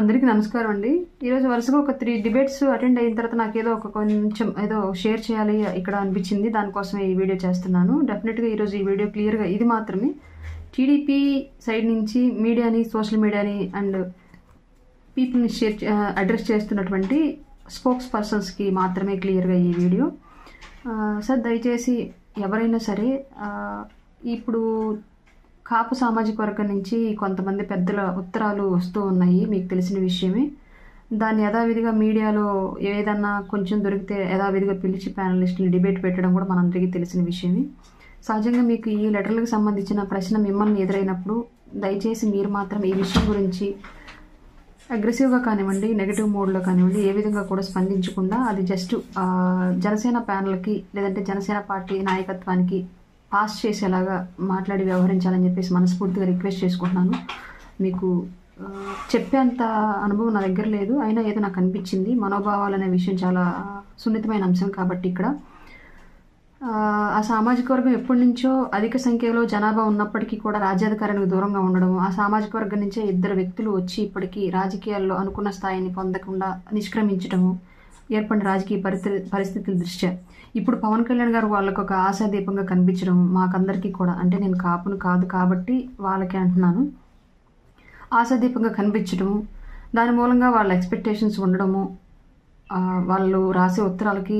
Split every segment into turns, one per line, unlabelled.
అందరికీ నమస్కారం అండి. ఈరోజు వరుసగా ఒక 3 డిబేట్స్ అటెండ్ అయిన తర్వాత నాకు ఏదో కొంచెం షేర్ చేయాలి ఇక్కడ అనిపించింది. దానికోసమే ఈ వీడియో చేస్తున్నాను. డెఫినెట్గా ఈరోజు ఈ వీడియో క్లియర్గా ఇది మాత్రమే టీడీపీ సైడ్ నుంచి మీడియాని, సోషల్ మీడియాని అండ్ పీపుల్ని అడ్రస్ చేస్తున్నటువంటి స్పోక్స్ పర్సన్స్కి మాత్రమే క్లియర్గా ఈ వీడియో. సార్ దయచేసి ఎవరైనా సరే ఇప్పుడు కాపు సామాజిక వర్గం నుంచి కొంతమంది పెద్దల ఉత్తరాలు వస్తూ ఉన్నాయి, మీకు తెలిసిన విషయమే. దాన్ని యథావిధిగా మీడియాలో ఏదన్నా కొంచెం దొరికితే యథావిధిగా పిలిచి ప్యానలిస్టులు డిబేట్ పెట్టడం కూడా మనందరికీ తెలిసిన విషయమే. సహజంగా మీకు ఈ లెటర్లకు సంబంధించిన ప్రశ్న మిమ్మల్ని ఎదురైనప్పుడు దయచేసి మీరు మాత్రం ఈ విషయం గురించి అగ్రెసివ్గా కానివ్వండి, నెగిటివ్ మోడ్లో కానివ్వండి, ఏ విధంగా కూడా స్పందించకుండా అది జస్ట్ జనసేన ప్యానల్కి లేదంటే జనసేన పార్టీ నాయకత్వానికి పాస్ చేసేలాగా మాట్లాడి వ్యవహరించాలని చెప్పేసి మనస్ఫూర్తిగా రిక్వెస్ట్ చేసుకుంటున్నాను. మీకు చెప్పేంత అనుభవం నా దగ్గర లేదు, అయినా ఏదో నాకు అనిపించింది. మనోభావాలు అనే విషయం చాలా సున్నితమైన అంశం కాబట్టి ఇక్కడ ఆ సామాజిక వర్గం ఎప్పటి నుంచో అధిక సంఖ్యలో జనాభా ఉన్నప్పటికీ కూడా రాజ్యాధికారానికి దూరంగా ఉండడం, ఆ సామాజిక వర్గం నుంచే 2 వ్యక్తులు వచ్చి ఇప్పటికీ రాజకీయాల్లో అనుకున్న స్థాయిని పొందకుండా నిష్క్రమించడము, ఏర్పడిన రాజకీయ పరిస్థితుల దృష్ట్యా ఇప్పుడు పవన్ కళ్యాణ్ గారు వాళ్ళకు ఒక ఆశాదీపంగా కనిపించడం మాకందరికీ కూడా, అంటే నేను కాపును కాదు కాబట్టి వాళ్ళకి అంటున్నాను, ఆశాదీపంగా కనిపించడము, దాని మూలంగా వాళ్ళ ఎక్స్పెక్టేషన్స్ ఉండడము, వాళ్ళు రాసే ఉత్తరాలకి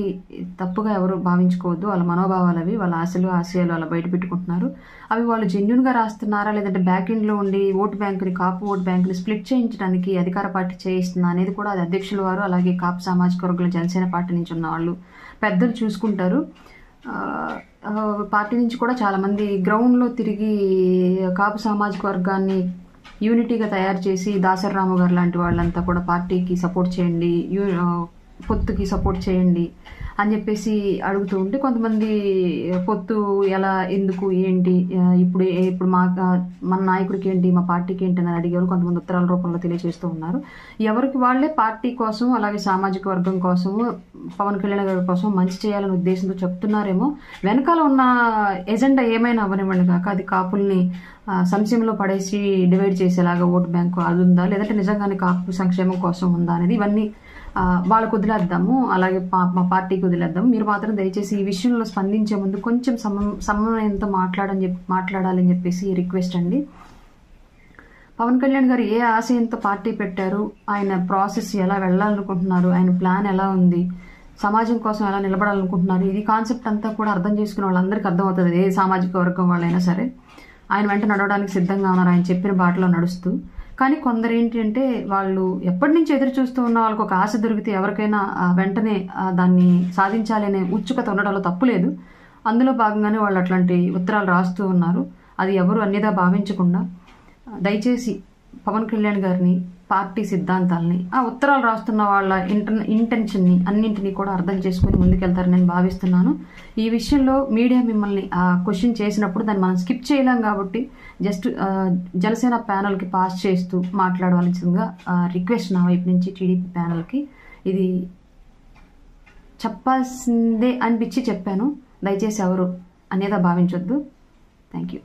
తప్పుగా ఎవరు భావించుకోవద్దు. వాళ్ళ మనోభావాలు అవి, వాళ్ళ ఆశయాలు అలా బయట పెట్టుకుంటున్నారు. అవి వాళ్ళు జెన్యున్గా రాస్తున్నారా లేదంటే బ్యాక్ ఎండ్లో ఉండి ఓటు బ్యాంకుని, కాపు ఓటు బ్యాంకుని స్ప్లిట్ చేయించడానికి అధికార పార్టీ చేయిస్తుందా అనేది కూడా అది అధ్యక్షుల వారు, అలాగే కాపు సామాజిక వర్గంలో జనసేన పార్టీ నుంచి ఉన్న వాళ్ళు పెద్దలు చూసుకుంటారు. పార్టీ నుంచి కూడా చాలామంది గ్రౌండ్లో తిరిగి కాపు సామాజిక వర్గాన్ని యూనిటీగా తయారు చేసి దాసరి గారు లాంటి వాళ్ళంతా కూడా పార్టీకి సపోర్ట్ చేయండి, పొత్తుకి సపోర్ట్ చేయండి అని చెప్పేసి అడుగుతూ ఉంటే, కొంతమంది పొత్తు ఎలా, ఎందుకు, ఏంటి, ఇప్పుడు మన నాయకుడికి ఏంటి, మా పార్టీకి ఏంటి అని అడిగేవారు కొంతమంది ఉత్తరాల రూపంలో తెలియజేస్తూ ఉన్నారు. ఎవరికి వాళ్ళే పార్టీ కోసం అలాగే సామాజిక వర్గం కోసము, పవన్ కళ్యాణ్ గారి కోసం మంచి చేయాలనే ఉద్దేశంతో చెప్తున్నారేమో. వెనకాల ఉన్న ఎజెండా ఏమైనా అవ్వనివ్వండి కాక అది కాపుల్ని సంక్షేమంలో పడేసి డివైడ్ చేసేలాగా ఓటు బ్యాంకు అది ఉందా, లేదంటే నిజంగానే కాపు సంక్షేమం కోసం ఉందా అనేది ఇవన్నీ వాళ్ళకు వదిలేద్దాము, అలాగే మా పార్టీకి వదిలేద్దాము. మీరు మాత్రం దయచేసి ఈ విషయంలో స్పందించే ముందు కొంచెం సమన్వయంతో మాట్లాడాలని చెప్పేసి రిక్వెస్ట్ అండి. పవన్ కళ్యాణ్ గారు ఏ ఆశయంతో పార్టీ పెట్టారు, ఆయన ప్రాసెస్ ఎలా వెళ్ళాలనుకుంటున్నారు, ఆయన ప్లాన్ ఎలా ఉంది, సమాజం కోసం ఎలా నిలబడాలనుకుంటున్నారు, ఇది కాన్సెప్ట్ అంతా కూడా అర్థం చేసుకునే వాళ్ళందరికీ అర్థమవుతుంది. ఏ సామాజిక వర్గం వాళ్ళైనా సరే ఆయన వెంట నడవడానికి సిద్ధంగా ఉన్నారు, ఆయన చెప్పిన బాటలో నడుస్తూ. కానీ కొందరు ఏంటి అంటే వాళ్ళు ఎప్పటి నుంచి ఎదురు చూస్తూ ఉన్న వాళ్ళకి ఒక ఆశ దొరికితే ఎవరికైనా వెంటనే దాన్ని సాధించాలి అనే ఉత్సుకత ఉండడంలో తప్పు లేదు. అందులో భాగంగానే వాళ్ళు అట్లాంటి ఉత్తరాలు రాస్తూ ఉన్నారు. అది ఎవరు అన్యదా భావించకుండా దయచేసి పవన్ కళ్యాణ్ గారిని, పార్టీ సిద్ధాంతాలని, ఆ ఉత్తరాలు రాస్తున్న వాళ్ళ ఇంటెన్షన్ని అన్నింటినీ కూడా అర్థం చేసుకుని ముందుకెళ్తారని నేను భావిస్తున్నాను. ఈ విషయంలో మీడియా మిమ్మల్ని క్వశ్చన్ చేసినప్పుడు దాన్ని మనం స్కిప్ చేయలేం కాబట్టి జస్ట్ జనసేన ప్యానల్కి పాస్ చేస్తూ మాట్లాడవలసిందిగా రిక్వెస్ట్ నా వైపు నుంచి టీడీపీ ప్యానల్కి. ఇది చెప్పాల్సిందే అనిపించి చెప్పాను, దయచేసి ఎవరు అనేదా భావించొద్దు. Thank you.